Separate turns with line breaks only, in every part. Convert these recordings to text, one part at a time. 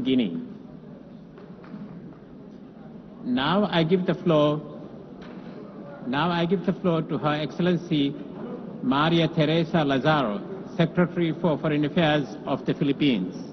Guinea. Now I give the floor to Her Excellency Maria Teresa Lazaro, Secretary for Foreign Affairs of the Philippines.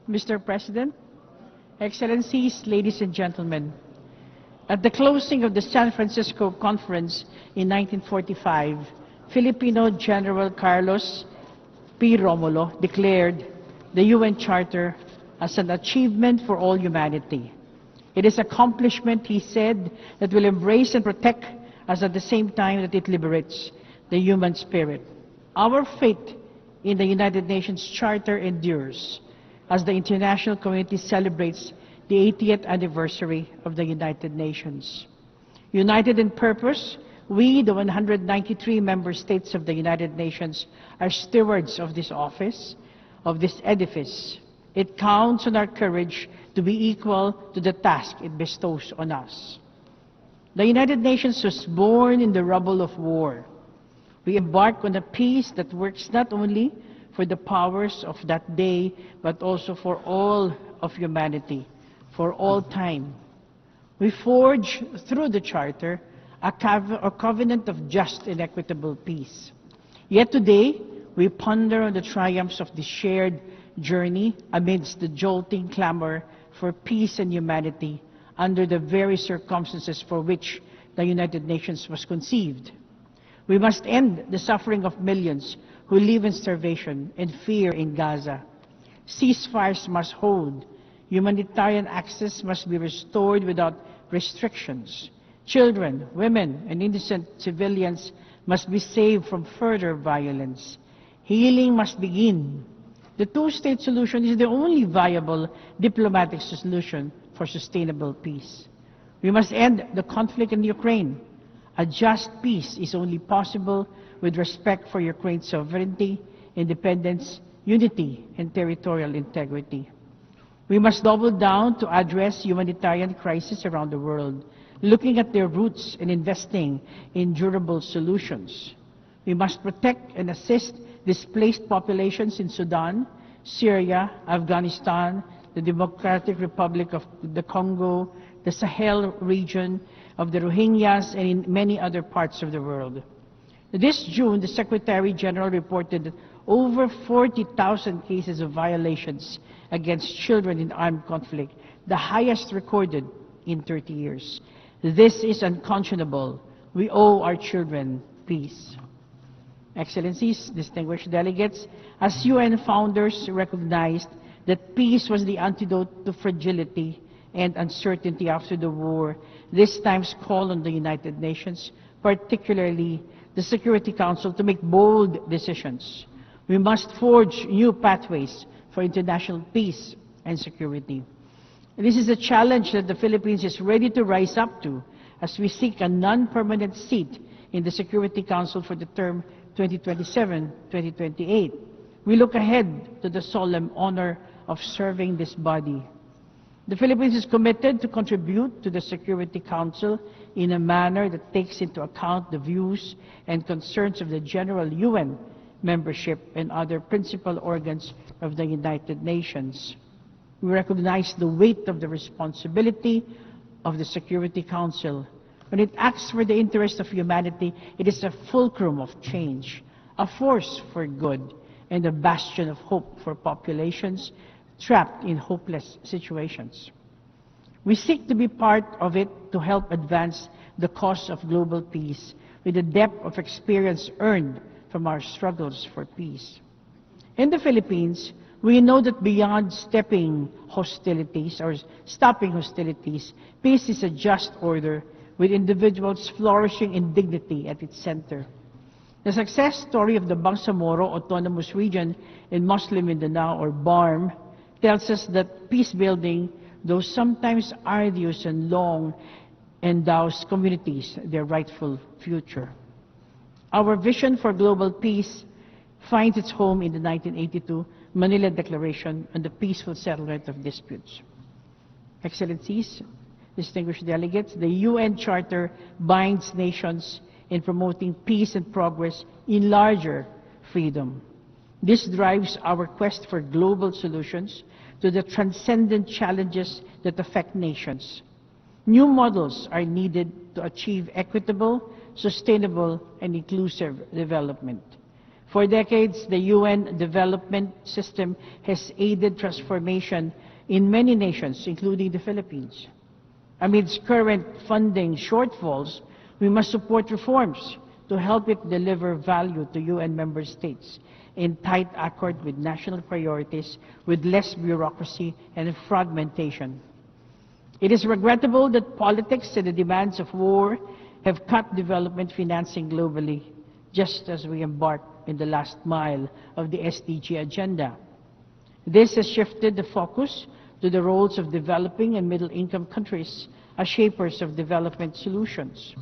Mr. President, Excellencies, ladies and gentlemen, at the closing of the San Francisco Conference in 1945, Filipino General Carlos P. Romulo declared the UN Charter as an achievement for all humanity. It is an accomplishment, he said, that will embrace and protect us at the same time that it liberates the human spirit. Our faith in the United Nations Charter endures as the international community celebrates the 80th anniversary of the United Nations. United in purpose, we, the 193 member states of the United Nations, are stewards of this office, of this edifice. It counts on our courage to be equal to the task it bestows on us. The United Nations was born in the rubble of war. We embark on a peace that works not only for the powers of that day, but also for all of humanity, for all time. We forge through the Charter a covenant of just and equitable peace. Yet today, we ponder on the triumphs of this shared journey amidst the jolting clamor for peace and humanity under the very circumstances for which the United Nations was conceived. We must end the suffering of millions who live in starvation and fear in Gaza. Ceasefires must hold. Humanitarian access must be restored without restrictions. Children, women, and innocent civilians must be saved from further violence. Healing must begin. The two-state solution is the only viable diplomatic solution for sustainable peace. We must end the conflict in Ukraine. A just peace is only possible with respect for Ukraine's sovereignty, independence, unity, and territorial integrity. We must double down to address humanitarian crises around the world, looking at their roots and investing in durable solutions. We must protect and assist displaced populations in Sudan, Syria, Afghanistan, the Democratic Republic of the Congo, the Sahel region, of the Rohingyas, and in many other parts of the world. This June, the Secretary General reported that over 40,000 cases of violations against children in armed conflict, the highest recorded in 30 years. This is unconscionable. We owe our children peace. Excellencies, distinguished delegates, as UN founders recognized that peace was the antidote to fragility and uncertainty after the war, this time's call on the United Nations, particularly the Security Council, to make bold decisions. We must forge new pathways for international peace and security. This is a challenge that the Philippines is ready to rise up to as we seek a non-permanent seat in the Security Council for the term 2027-2028. We look ahead to the solemn honor of serving this body. The Philippines is committed to contribute to the Security Council in a manner that takes into account the views and concerns of the general UN membership and other principal organs of the United Nations. We recognize the weight of the responsibility of the Security Council. When it acts for the interest of humanity, it is a fulcrum of change, a force for good, and a bastion of hope for populations trapped in hopeless situations. We seek to be part of it to help advance the cause of global peace with the depth of experience earned from our struggles for peace. In the Philippines, we know that beyond stopping hostilities, peace is a just order with individuals flourishing in dignity at its center. The success story of the Bangsamoro Autonomous Region in Muslim Mindanao, or BARM, tells us that peace building, though sometimes arduous and long, endows communities their rightful future. Our vision for global peace finds its home in the 1982 Manila Declaration on the Peaceful Settlement of Disputes. Excellencies, distinguished delegates, the UN Charter binds nations in promoting peace and progress in larger freedom. This drives our quest for global solutions to the transcendent challenges that affect nations. New models are needed to achieve equitable, sustainable, and inclusive development. For decades, the UN development system has aided transformation in many nations, including the Philippines. Amidst current funding shortfalls, we must support reforms to help it deliver value to UN member states in tight accord with national priorities, with less bureaucracy and fragmentation. It is regrettable that politics and the demands of war have cut development financing globally, just as we embark in the last mile of the SDG agenda. This has shifted the focus to the roles of developing and middle-income countries as shapers of development solutions.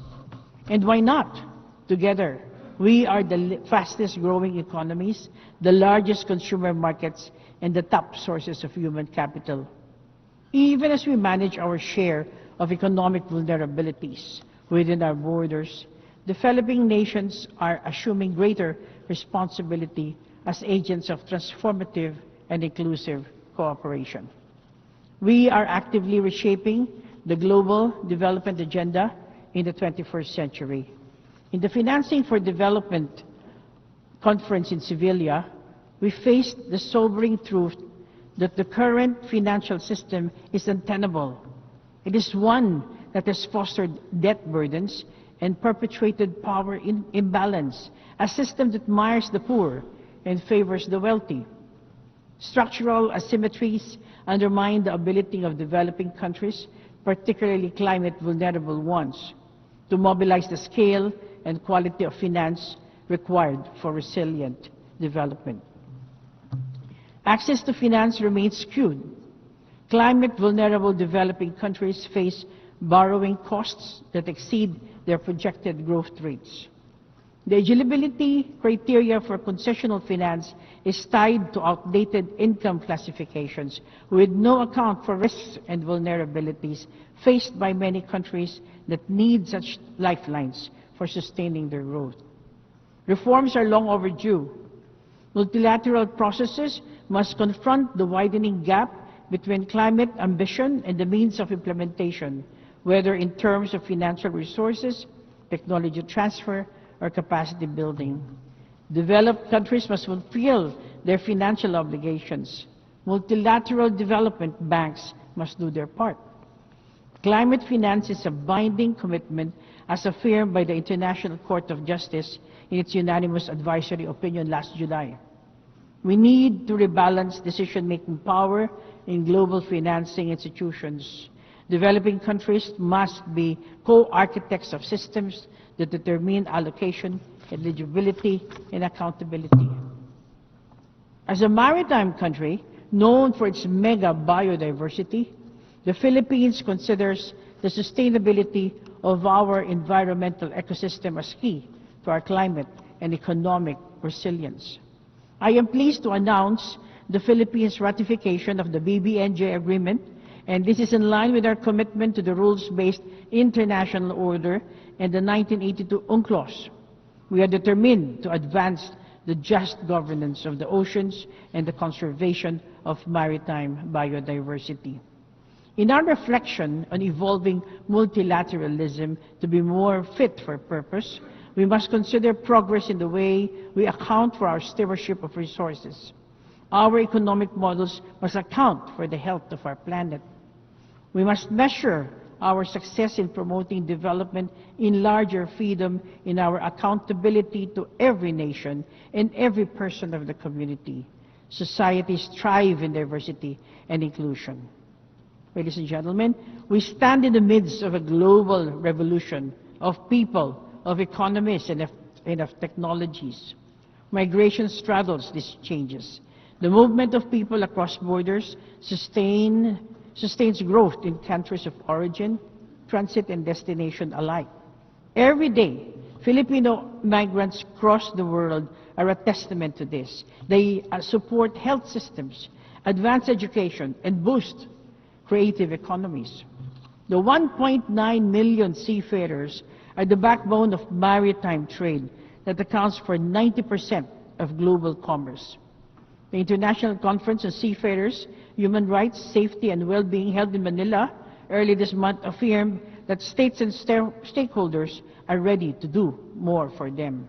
And why not? Together, we are the fastest growing economies, the largest consumer markets, and the top sources of human capital. Even as we manage our share of economic vulnerabilities within our borders, developing nations are assuming greater responsibility as agents of transformative and inclusive cooperation. We are actively reshaping the global development agenda in the 21st century. In the Financing for Development conference in Sevilla, we faced the sobering truth that the current financial system is untenable. It is one that has fostered debt burdens and perpetuated power imbalance, a system that mires the poor and favors the wealthy. Structural asymmetries undermine the ability of developing countries, particularly climate-vulnerable ones, to mobilize the scale and quality of finance required for resilient development. Access to finance remains skewed. Climate-vulnerable developing countries face borrowing costs that exceed their projected growth rates. The eligibility criteria for concessional finance is tied to outdated income classifications with no account for risks and vulnerabilities faced by many countries that need such lifelines for sustaining their growth. Reforms are long overdue. Multilateral processes must confront the widening gap between climate ambition and the means of implementation, whether in terms of financial resources, technology transfer, or capacity building. Developed countries must fulfill their financial obligations. Multilateral development banks must do their part. Climate finance is a binding commitment as affirmed by the International Court of Justice in its unanimous advisory opinion last July. We need to rebalance decision-making power in global financing institutions. Developing countries must be co-architects of systems that determine allocation, eligibility, and accountability. As a maritime country known for its mega biodiversity, the Philippines considers the sustainability of our environmental ecosystem as key to our climate and economic resilience. I am pleased to announce the Philippines' ratification of the BBNJ agreement, and this is in line with our commitment to the rules-based international order and the 1982 UNCLOS. We are determined to advance the just governance of the oceans and the conservation of maritime biodiversity. In our reflection on evolving multilateralism to be more fit for purpose, we must consider progress in the way we account for our stewardship of resources. Our economic models must account for the health of our planet. We must measure our success in promoting development in larger freedom in our accountability to every nation and every person of the community. Societies thrive in diversity and inclusion. Ladies and gentlemen, we stand in the midst of a global revolution of people, of economies, and of technologies. Migration straddles these changes. The movement of people across borders sustains growth in countries of origin, transit, and destination alike. Every day, Filipino migrants across the world are a testament to this. They support health systems, advance education, and boost creative economies. The 1.9 million seafarers are the backbone of maritime trade that accounts for 90% of global commerce. The International Conference on Seafarers, Human Rights, Safety, and Well-being held in Manila early this month affirmed that states and stakeholders are ready to do more for them.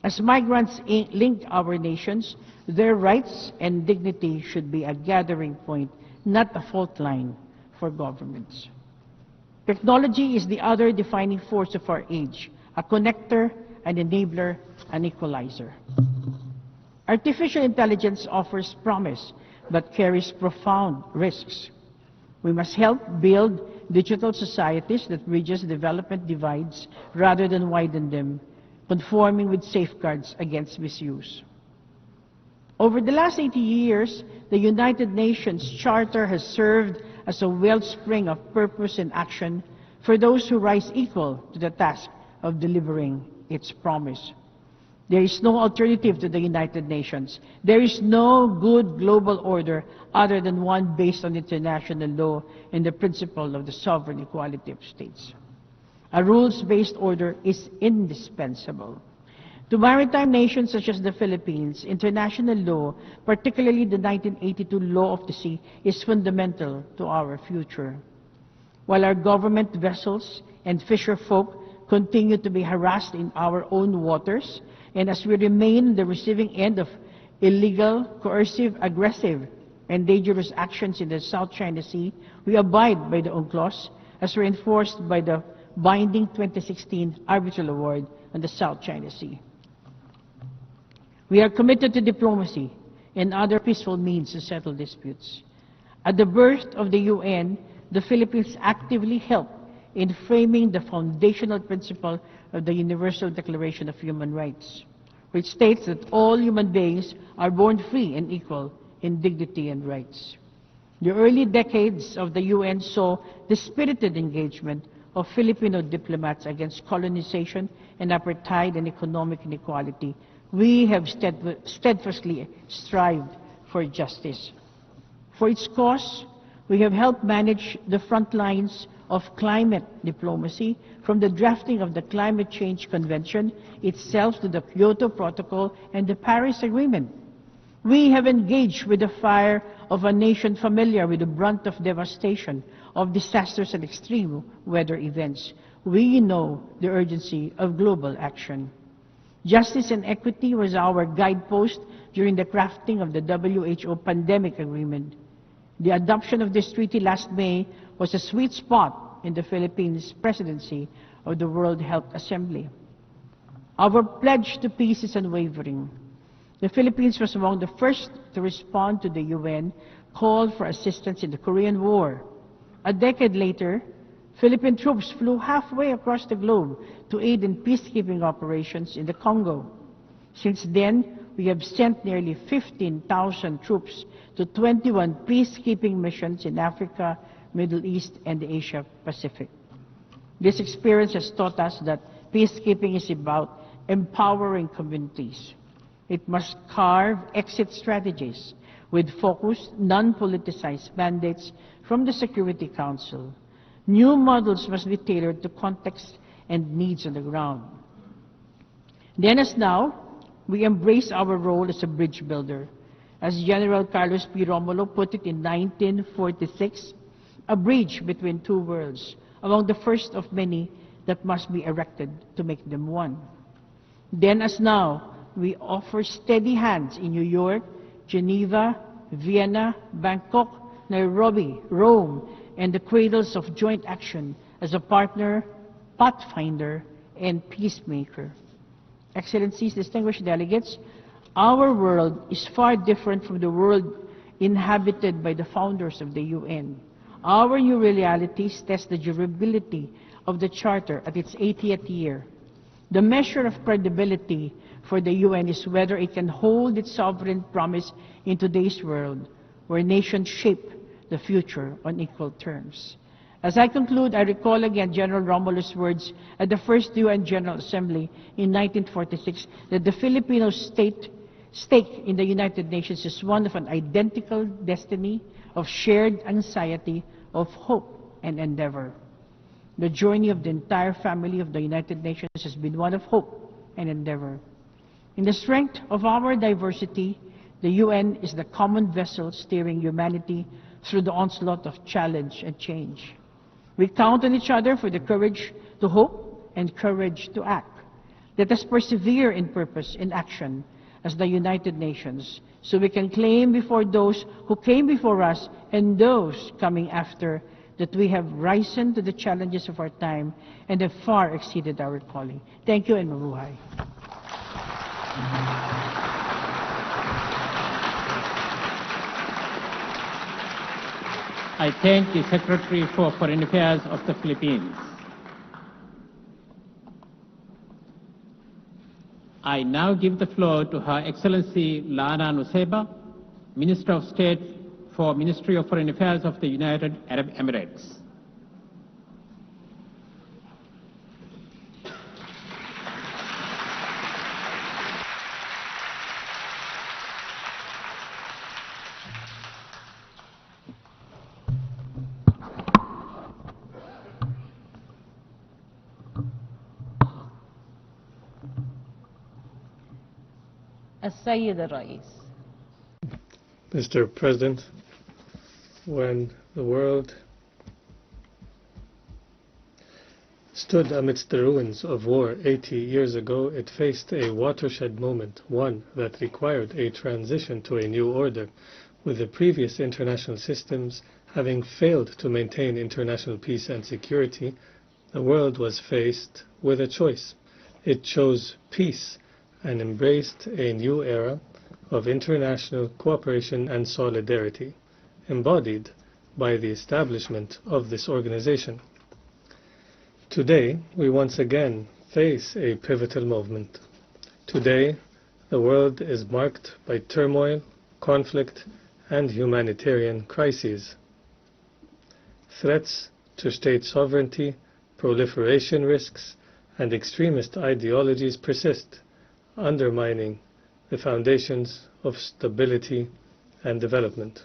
As migrants link our nations, their rights and dignity should be a gathering point, not a fault line for governments. Technology is the other defining force of our age, a connector, an enabler, an equalizer. Artificial intelligence offers promise, but carries profound risks. We must help build digital societies that bridges development divides rather than widen them, conforming with safeguards against misuse. Over the last 80 years, the United Nations Charter has served as a wellspring of purpose and action for those who rise equal to the task of delivering its promise. There is no alternative to the United Nations. There is no good global order other than one based on international law and the principle of the sovereign equality of states. A rules-based order is indispensable. To maritime nations such as the Philippines, international law, particularly the 1982 Law of the Sea, is fundamental to our future. While our government vessels and fisher folk continue to be harassed in our own waters, and as we remain the receiving end of illegal, coercive, aggressive, and dangerous actions in the South China Sea, we abide by the UNCLOS as reinforced by the binding 2016 Arbitral Award on the South China Sea. We are committed to diplomacy and other peaceful means to settle disputes. At the birth of the UN, the Philippines actively helped in framing the foundational principle of the Universal Declaration of Human Rights, which states that all human beings are born free and equal in dignity and rights. The early decades of the UN saw the spirited engagement of Filipino diplomats against colonization and apartheid and economic inequality. We have steadfastly strived for justice. For its cause, we have helped manage the front lines of climate diplomacy, from the drafting of the Climate Change Convention itself to the Kyoto Protocol and the Paris Agreement. We have engaged with the fire of a nation familiar with the brunt of devastation, of disasters and extreme weather events. We know the urgency of global action. Justice and equity was our guidepost during the crafting of the WHO Pandemic Agreement. The adoption of this treaty last May was a sweet spot in the Philippines' presidency of the World Health Assembly. Our pledge to peace is unwavering. The Philippines was among the first to respond to the UN call for assistance in the Korean War. A decade later, Philippine troops flew halfway across the globe to aid in peacekeeping operations in the Congo. Since then, we have sent nearly 15,000 troops to 21 peacekeeping missions in Africa, Middle East, and the Asia Pacific. This experience has taught us that peacekeeping is about empowering communities. It must carve exit strategies with focused, non-politicized mandates from the Security Council. New models must be tailored to context and needs on the ground. Then as now, we embrace our role as a bridge builder. As General Carlos P. Romulo put it in 1946, a bridge between two worlds, among the first of many that must be erected to make them one. Then as now, we offer steady hands in New York, Geneva, Vienna, Bangkok, Nairobi, Rome, and the cradles of joint action as a partner, pathfinder, and peacemaker. Excellencies, distinguished delegates, our world is far different from the world inhabited by the founders of the UN. Our new realities test the durability of the Charter at its 80th year. The measure of credibility for the UN is whether it can hold its sovereign promise in today's world, where nations shape the future on equal terms. As I conclude, I recall again General Romulo's words at the first UN General Assembly in 1946 that the Filipino stake in the United Nations is one of an identical destiny, of shared anxiety, of hope and endeavor. The journey of the entire family of the United Nations has been one of hope and endeavor. In the strength of our diversity, the UN is the common vessel steering humanity through the onslaught of challenge and change. We count on each other for the courage to hope and courage to act. Let us persevere in purpose, in action, as the United Nations, so we can claim before those who came before us and those coming after that we have risen to the challenges of our time and have far exceeded our calling. Thank you and mabuhay.
I thank the Secretary for Foreign Affairs of the Philippines. I now give the floor to Her Excellency Lana Nusseibeh, Minister of State for Ministry of Foreign Affairs of the United Arab Emirates.
السيد الرئيس.
Mr. President, when the world stood amidst the ruins of war 80 years ago, it faced a watershed moment, one that required a transition to a new order, with the previous international systems having failed to maintain international peace and security. The world was faced with a choice. It chose peace and embraced a new era of international cooperation and solidarity, embodied by the establishment of this organization. Today, we once again face a pivotal moment. Today, the world is marked by turmoil, conflict, and humanitarian crises. Threats to state sovereignty, proliferation risks, and extremist ideologies persist, undermining the foundations of stability and development.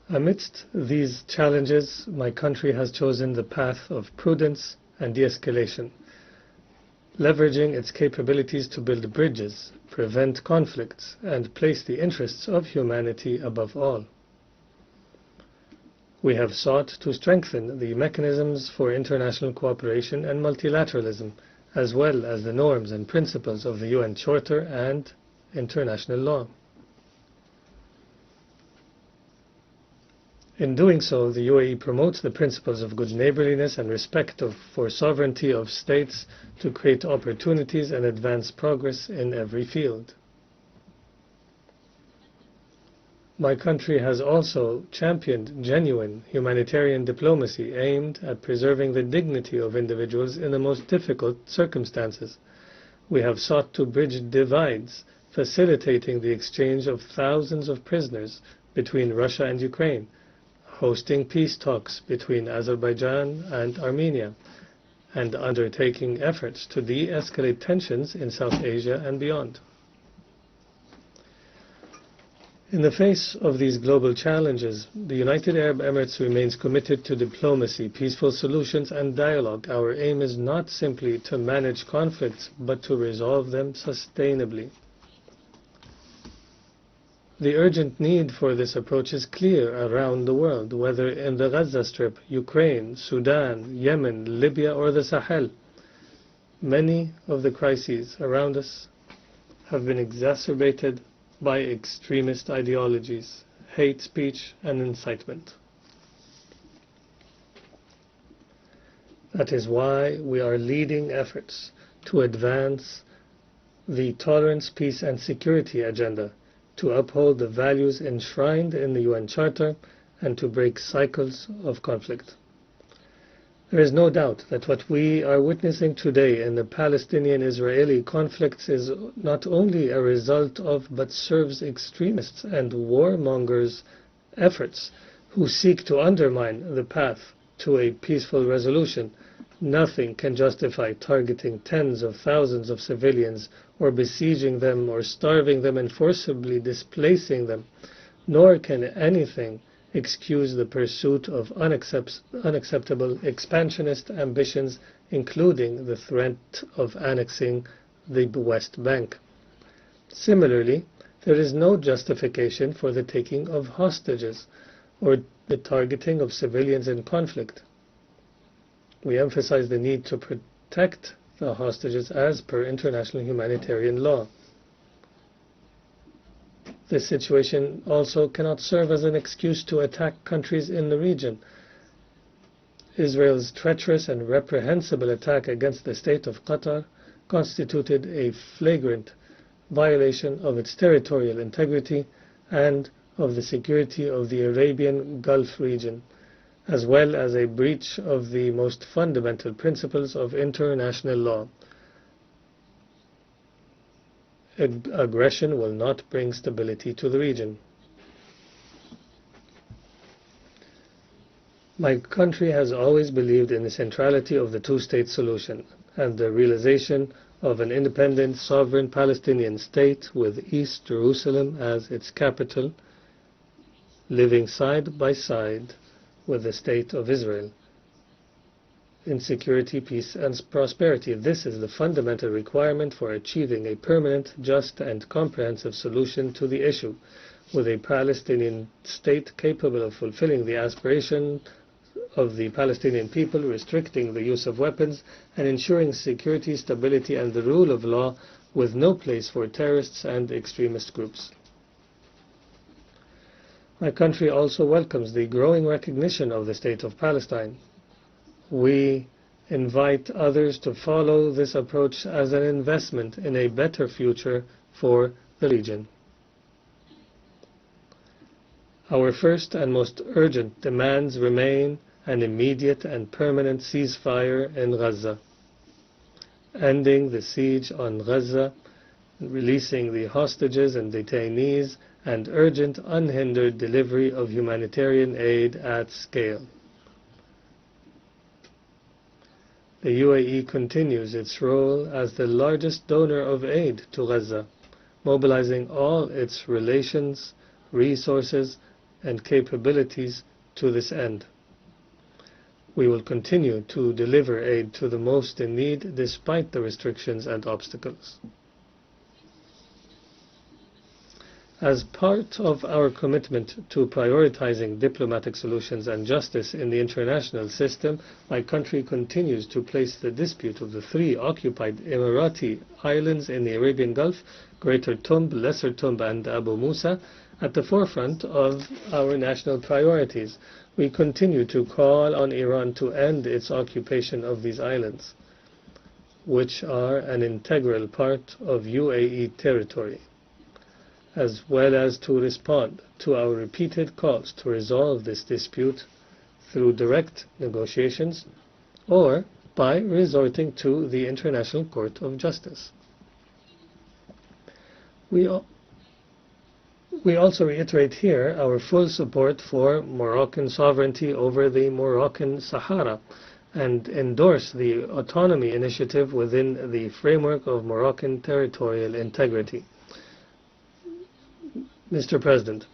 Amidst these challenges, my country has chosen the path of prudence and de-escalation, leveraging its capabilities to build bridges, prevent conflicts, and place the interests of humanity above all. We have sought to strengthen the mechanisms for international cooperation and multilateralism, as well as the norms and principles of the UN Charter and international law. In doing so, the UAE promotes the principles of good neighborliness and respect for sovereignty of states to create opportunities and advance progress in every field. My country has also championed genuine humanitarian diplomacy aimed at preserving the dignity of individuals in the most difficult circumstances. We have sought to bridge divides, facilitating the exchange of thousands of prisoners between Russia and Ukraine, hosting peace talks between Azerbaijan and Armenia, and undertaking efforts to de-escalate tensions in South Asia and beyond. In the face of these global challenges, the United Arab Emirates remains committed to diplomacy, peaceful solutions, and dialogue. Our aim is not simply to manage conflicts, but to resolve them sustainably. The urgent need for this approach is clear around the world, whether in the Gaza Strip, Ukraine, Sudan, Yemen, Libya, or the Sahel. Many of the crises around us have been exacerbated by extremist ideologies, hate speech, and incitement. That is why we are leading efforts to advance the tolerance, peace, and security agenda, to uphold the values enshrined in the UN Charter, and to break cycles of conflict. There is no doubt that what we are witnessing today in the Palestinian-Israeli conflicts is not only a result of, but serves extremists and warmongers' efforts who seek to undermine the path to a peaceful resolution. Nothing can justify targeting tens of thousands of civilians, or besieging them, or starving them and forcibly displacing them, nor can anything excuse the pursuit of unacceptable expansionist ambitions, including the threat of annexing the West Bank. Similarly, there is no justification for the taking of hostages or the targeting of civilians in conflict. We emphasize the need to protect the hostages as per international humanitarian law. This situation also cannot serve as an excuse to attack countries in the region. Israel's treacherous and reprehensible attack against the state of Qatar constituted a flagrant violation of its territorial integrity and of the security of the Arabian Gulf region, as well as a breach of the most fundamental principles of international law. Aggression will not bring stability to the region. My country has always believed in the centrality of the two-state solution and the realization of an independent, sovereign Palestinian state with East Jerusalem as its capital, living side by side with the state of Israel in security, peace, and prosperity. This is the fundamental requirement for achieving a permanent, just, and comprehensive solution to the issue, with a Palestinian state capable of fulfilling the aspiration of the Palestinian people, restricting the use of weapons, and ensuring security, stability, and the rule of law, with no place for terrorists and extremist groups. My country also welcomes the growing recognition of the State of Palestine. We invite others to follow this approach as an investment in a better future for the region. Our first and most urgent demands remain an immediate and permanent ceasefire in Gaza, ending the siege on Gaza, releasing the hostages and detainees, and urgent unhindered delivery of humanitarian aid at scale. The UAE continues its role as the largest donor of aid to Gaza, mobilizing all its relations, resources, and capabilities to this end. We will continue to deliver aid to the most in need despite the restrictions and obstacles. As part of our commitment to prioritizing diplomatic solutions and justice in the international system, my country continues to place the dispute of the three occupied Emirati islands in the Arabian Gulf, Greater Tumb, Lesser Tumb, and Abu Musa, at the forefront of our national priorities. We continue to call on Iran to end its occupation of these islands, which are an integral part of UAE territory, as well as to respond to our repeated calls to resolve this dispute through direct negotiations or by resorting to the International Court of Justice. We also reiterate here our full support for Moroccan sovereignty over the Moroccan Sahara and endorse the autonomy initiative within the framework of Moroccan territorial integrity. Mr. President,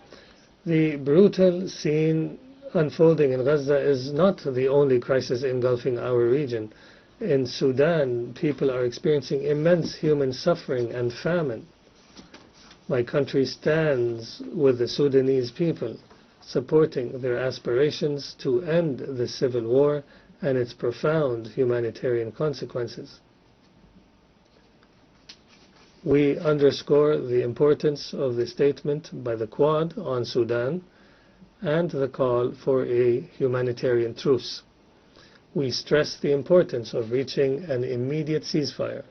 the brutal scene unfolding in Gaza is not the only crisis engulfing our region. In Sudan, people are experiencing immense human suffering and famine. My country stands with the Sudanese people, supporting their aspirations to end the civil war and its profound humanitarian consequences. We underscore the importance of the statement by the Quad on Sudan and the call for a humanitarian truce. We stress the importance of reaching an immediate ceasefire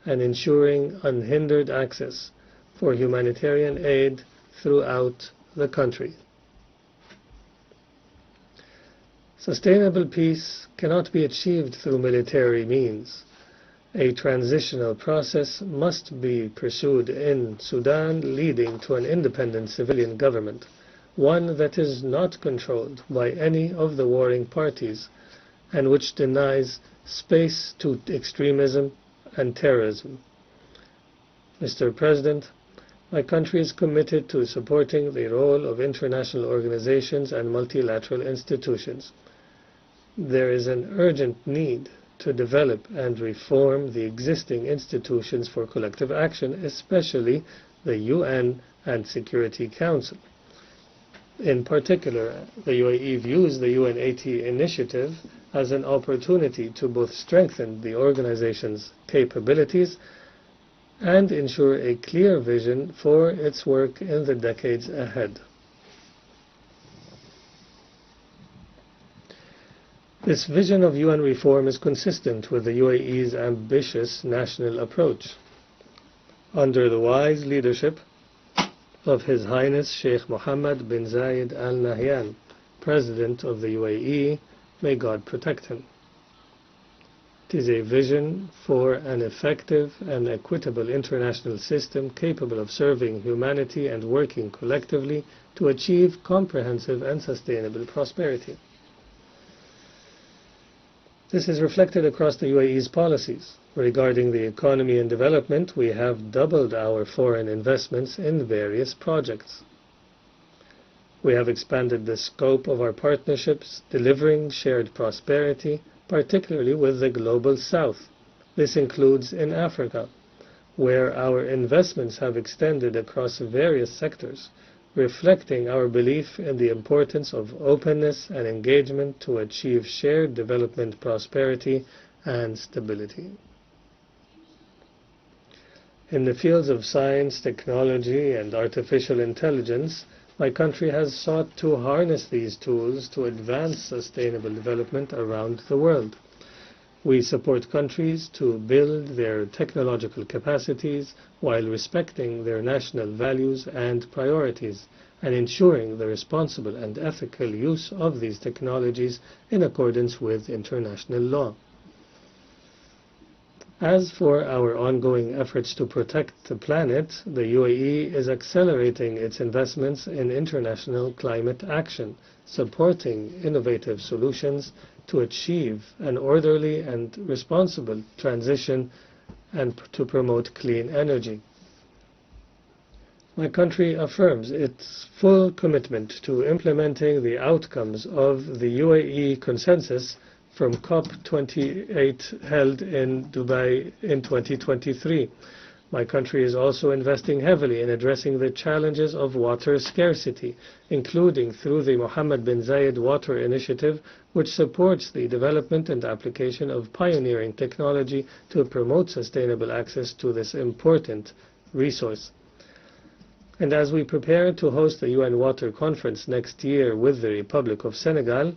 and ensuring unhindered access for humanitarian aid throughout the country. Sustainable peace cannot be achieved through military means. A transitional process must be pursued in Sudan, leading to an independent civilian government. one that is not controlled by any of the warring parties and which denies space to extremism and terrorism. Mr. President, my country is committed to supporting the role of international organizations and multilateral institutions. There is an urgent need to develop and reform the existing institutions for collective action, especially the UN and Security Council. In particular, the UAE views the UN80 initiative as an opportunity to both strengthen the organization's capabilities and ensure a clear vision for its work in the decades ahead. This vision of UN reform is consistent with the UAE's ambitious national approach. Under the wise leadership of His Highness Sheikh Mohammed bin Zayed Al Nahyan, President of the UAE, may God protect him. It is a vision for an effective and equitable international system capable of serving humanity and working collectively to achieve comprehensive and sustainable prosperity. This is reflected across the UAE's policies. Regarding the economy and development, we have doubled our foreign investments in various projects. We have expanded the scope of our partnerships, delivering shared prosperity, particularly with the Global South. This includes in Africa, where our investments have extended across various sectors, reflecting our belief in the importance of openness and engagement to achieve shared development, prosperity, and stability. In the fields of science, technology, and artificial intelligence, my country has sought to harness these tools to advance sustainable development around the world. We support countries to build their technological capacities while respecting their national values and priorities, and ensuring the responsible and ethical use of these technologies in accordance with international law. As for our ongoing efforts to protect the planet, the UAE is accelerating its investments in international climate action, supporting innovative solutions to achieve an orderly and responsible transition and to promote clean energy. My country affirms its full commitment to implementing the outcomes of the UAE consensus from COP28 held in Dubai in 2023. My country is also investing heavily in addressing the challenges of water scarcity, including through the Mohammed bin Zayed Water Initiative, which supports the development and application of pioneering technology to promote sustainable access to this important resource. And as we prepare to host the UN Water Conference next year with the Republic of Senegal,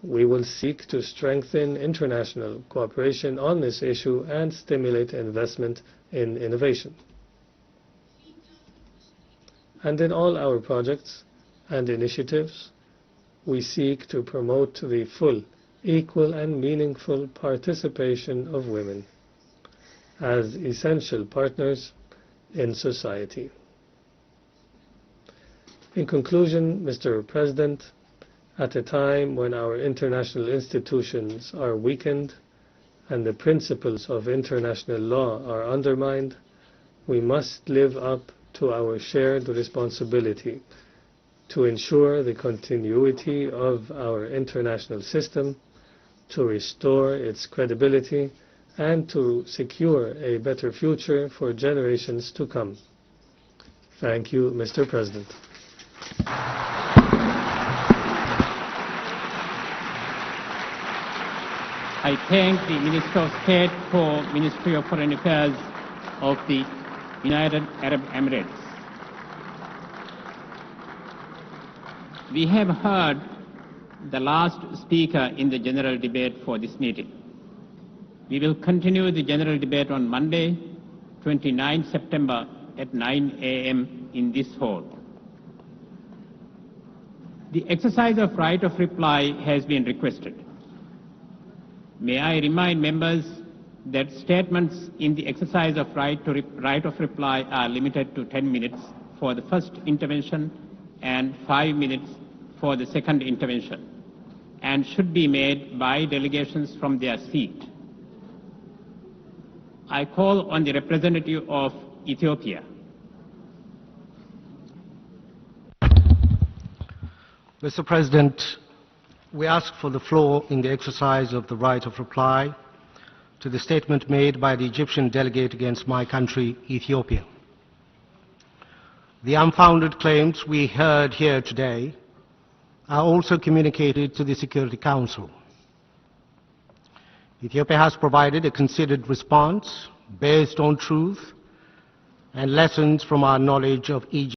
we will seek to strengthen international cooperation on this issue and stimulate investment in innovation. And in all our projects and initiatives, we seek to promote the full, equal and meaningful participation of women as essential partners in society. In conclusion, Mr. President, at a time when our international institutions are weakened and the principles of international law are undermined, we must live up to our shared responsibility to ensure the continuity of our international system, to restore its credibility, and to secure a better future for generations to come. Thank you, Mr. President.
I thank the Minister of State for Ministry of Foreign Affairs of the United Arab Emirates. We have heard the last speaker in the general debate for this meeting. We will continue the general debate on Monday, 29 September at 9 a.m. in this hall. The exercise of right of reply has been requested. May I remind members that statements in the exercise of right of reply are limited to 10 minutes for the first intervention and 5 minutes for the second intervention, and should be made by delegations from their seat. I call on the representative of Ethiopia.
Mr. President, we ask for the floor in the exercise of the right of reply to the statement made by the Egyptian delegate against my country, Ethiopia. The unfounded claims we heard here today are also communicated to the Security Council. Ethiopia has provided a considered response based on truth and lessons from our knowledge of Egypt.